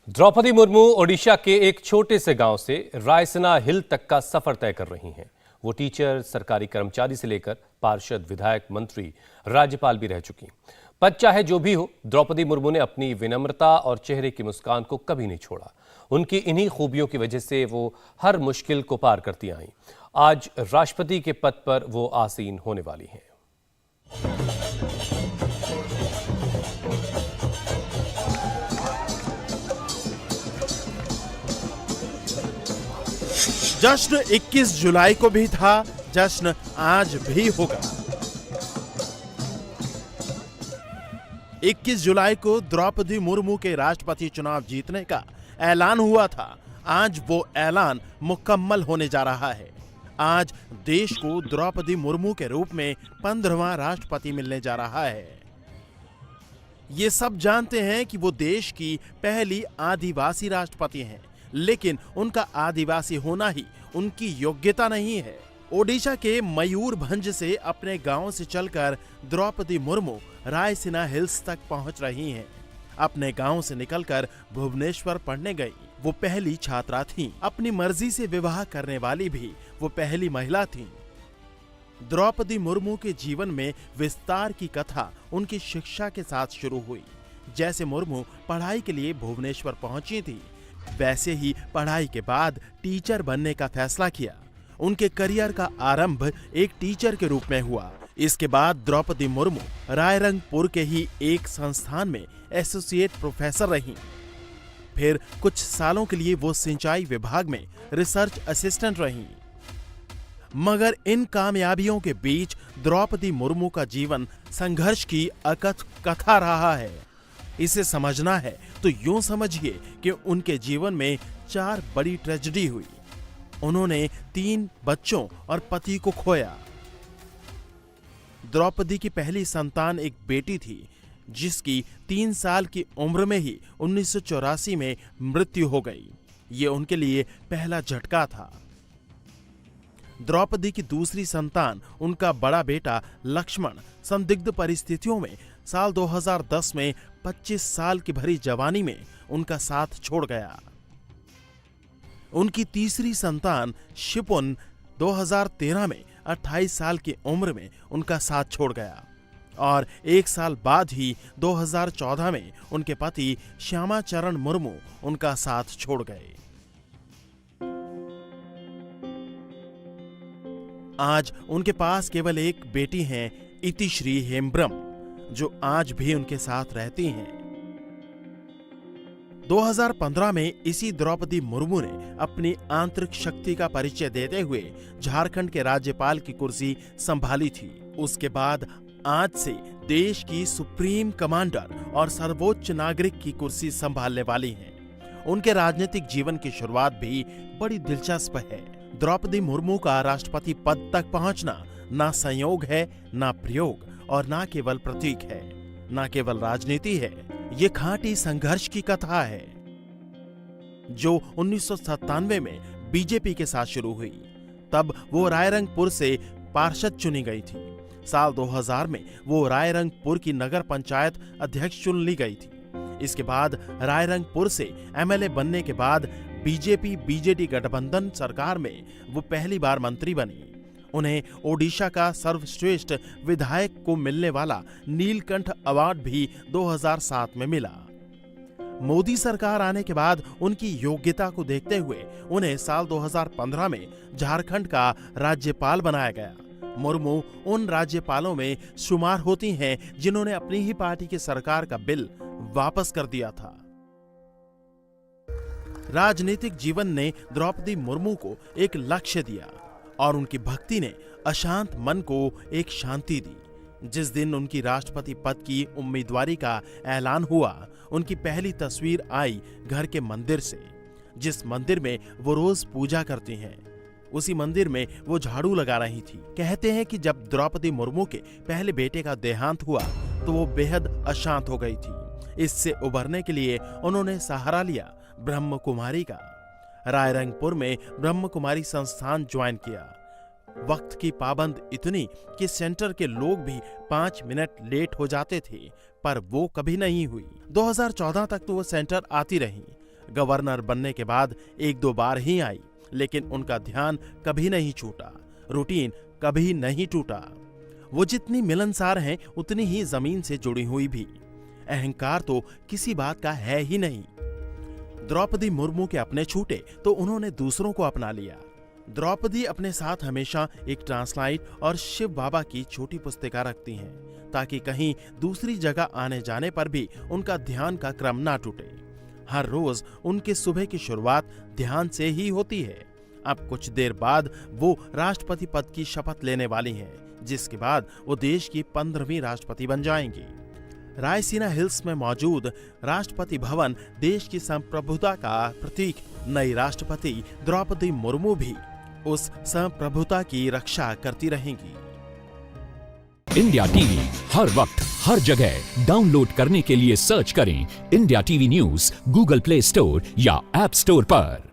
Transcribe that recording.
द्रौपदी मुर्मू ओडिशा के एक छोटे से गांव से रायसीना हिल तक का सफर तय कर रही हैं। वो टीचर, सरकारी कर्मचारी से लेकर पार्षद, विधायक, मंत्री, राज्यपाल भी रह चुकी। पद चाहे जो भी हो, द्रौपदी मुर्मू ने अपनी विनम्रता और चेहरे की मुस्कान को कभी नहीं छोड़ा। उनकी इन्हीं खूबियों की वजह से वो हर मुश्किल को पार करती आईं। आज राष्ट्रपति के पद पर वो आसीन होने वाली हैं। जश्न 21 जुलाई को भी था, जश्न आज भी होगा। 21 जुलाई को द्रौपदी मुर्मू के राष्ट्रपति चुनाव जीतने का ऐलान हुआ था। आज वो ऐलान मुकम्मल होने जा रहा है। आज देश को द्रौपदी मुर्मू के रूप में 15वां राष्ट्रपति मिलने जा रहा है। ये सब जानते हैं कि वो देश की पहली आदिवासी राष्ट्रपति हैं, लेकिन उनका आदिवासी होना ही उनकी योग्यता नहीं है। ओडिशा के मयूरभंज से अपने गांव से चलकर द्रौपदी मुर्मू रायसीना हिल्स तक पहुंच रही हैं। अपने गांव से निकलकर भुवनेश्वर पढ़ने गई वो पहली छात्रा थीं। अपनी मर्जी से विवाह करने वाली भी वो पहली महिला थीं। द्रौपदी मुर्मू के जीवन में विस्तार की कथा उनकी शिक्षा के साथ शुरू हुई। जैसे मुर्मू पढ़ाई के लिए भुवनेश्वर पहुंची थी, वैसे ही पढ़ाई के बाद टीचर बनने का फैसला किया। उनके करियर का आरंभ एक टीचर के रूप में हुआ। इसके बाद द्रौपदी मुर्मू रायरंगपुर के ही एक संस्थान में एसोसिएट प्रोफेसर रहीं। फिर कुछ सालों के लिए वो सिंचाई विभाग में रिसर्च असिस्टेंट रहीं। मगर इन कामयाबियों के बीच द्रौपदी मुर्मू का जीवन संघर्ष की अकथ कथा रहा है। इसे समझना है तो यूं समझिए कि उनके जीवन में 4 बड़ी ट्रेजेडी हुई। उन्होंने 3 बच्चों और पति को खोया। द्रौपदी की पहली संतान एक बेटी थी, जिसकी 3 साल की उम्र में ही 1984 में मृत्यु हो गई। ये उनके लिए पहला झटका था। द्रौपदी की दूसरी संतान, उनका बड़ा बेटा लक्ष्मण, संदिग्ध परिस्थितियों में साल 2010 में 25 साल की भरी जवानी में उनका साथ छोड़ गया। उनकी तीसरी संतान शिपुन 2013 में 28 साल की उम्र में उनका साथ छोड़ गया और 1 साल बाद ही 2014 में उनके पति श्यामाचरण मुर्मू उनका साथ छोड़ गए। आज उनके पास केवल एक बेटी है, इतिश्री हेम्ब्रम, जो आज भी उनके साथ रहती हैं। 2015 में इसी द्रौपदी मुर्मू ने अपनी आंतरिक शक्ति का परिचय देते हुए झारखंड के राज्यपाल की कुर्सी संभाली थी। उसके बाद आज से देश की सुप्रीम कमांडर और सर्वोच्च नागरिक की कुर्सी संभालने वाली हैं। उनके राजनीतिक जीवन की शुरुआत भी बड़ी दिलचस्प है। द्रौपदी मुर्मू का राष्ट्रपति पद तक पहुंचना ना संयोग है, ना प्रयोग और ना केवल प्रतीक है, ना केवल राजनीति है। ये खांटी संघर्ष की कथा है, जो 1997 में बीजेपी के साथ शुरू हुई। तब वो रायरंगपुर से पार्षद चुनी गई थी। साल 2000 में वो रायरंगपुर की नगर पंचायत अध्यक्ष चुन ली गई थी। इसके बाद रायरंगपुर से एमएलए बनने के बाद बीजेपी बीजेडी गठबंधन सरकार में वो पहली बार मंत्री बनी। उन्हें ओडिशा का सर्वश्रेष्ठ विधायक को मिलने वाला नीलकंठ अवार्ड भी 2007 में मिला। मोदी सरकार आने के बाद उनकी योग्यता को देखते हुए उन्हें साल 2015 में झारखंड का राज्यपाल बनाया गया। मुर्मू उन राज्यपालों में शुमार होती हैं जिन्होंने अपनी ही पार्टी की सरकार का बिल वापस कर दिया था। राजनीतिक जीवन ने द्रौपदी मुर्मू को एक लक्ष्य दिया और उनकी भक्ति ने अशांत मन को एक शांति दी। जिस दिन उनकी राष्ट्रपति पद की उम्मीदवारी का ऐलान हुआ, उनकी पहली तस्वीर आई घर के मंदिर से। जिस मंदिर में वो रोज पूजा करती हैं, उसी मंदिर में वो झाड़ू लगा रही थी। कहते हैं कि जब द्रौपदी मुर्मू के पहले बेटे का देहांत हुआ तो वो बेहद अशांत हो गई थी। इससे उबरने के लिए उन्होंने सहारा लिया ब्रह्म कुमारी का। रायरंगपुर में ब्रह्म कुमारी संस्थान ज्वाइन किया। वक्त की पाबंद इतनी कि सेंटर के लोग भी 5 मिनट लेट हो जाते थे, पर वो कभी नहीं हुई। 2014 तक तो वो सेंटर आती रही। गवर्नर बनने के बाद एक दो बार ही आई, लेकिन उनका ध्यान कभी नहीं छूटा, रूटीन कभी नहीं टूटा। वो जितनी मिलनसार हैं उतनी ही जमीन से जुड़ी हुई भी। अहंकार तो किसी बात का है ही नहीं। द्रौपदी मुर्मू के अपने छूटे तो उन्होंने दूसरों को अपना लिया। द्रौपदी अपने साथ हमेशा एक ट्रांसलाइट और शिव बाबा की छोटी पुस्तिका रखती हैं, ताकि कहीं दूसरी जगह आने जाने पर भी उनका ध्यान का क्रम ना टूटे। हर रोज उनके सुबह की शुरुआत ध्यान से ही होती है। अब कुछ देर बाद वो राष्ट्रपति पद की शपथ लेने वाली हैं, जिसके बाद वो देश की 15वीं राष्ट्रपति बन जाएंगी। रायसीना हिल्स में मौजूद राष्ट्रपति भवन देश की संप्रभुता का प्रतीक। नई राष्ट्रपति द्रौपदी मुर्मू भी उस संप्रभुता की रक्षा करती रहेंगी। इंडिया टीवी हर वक्त हर जगह डाउनलोड करने के लिए सर्च करें India TV news Google play store या ऐप स्टोर पर।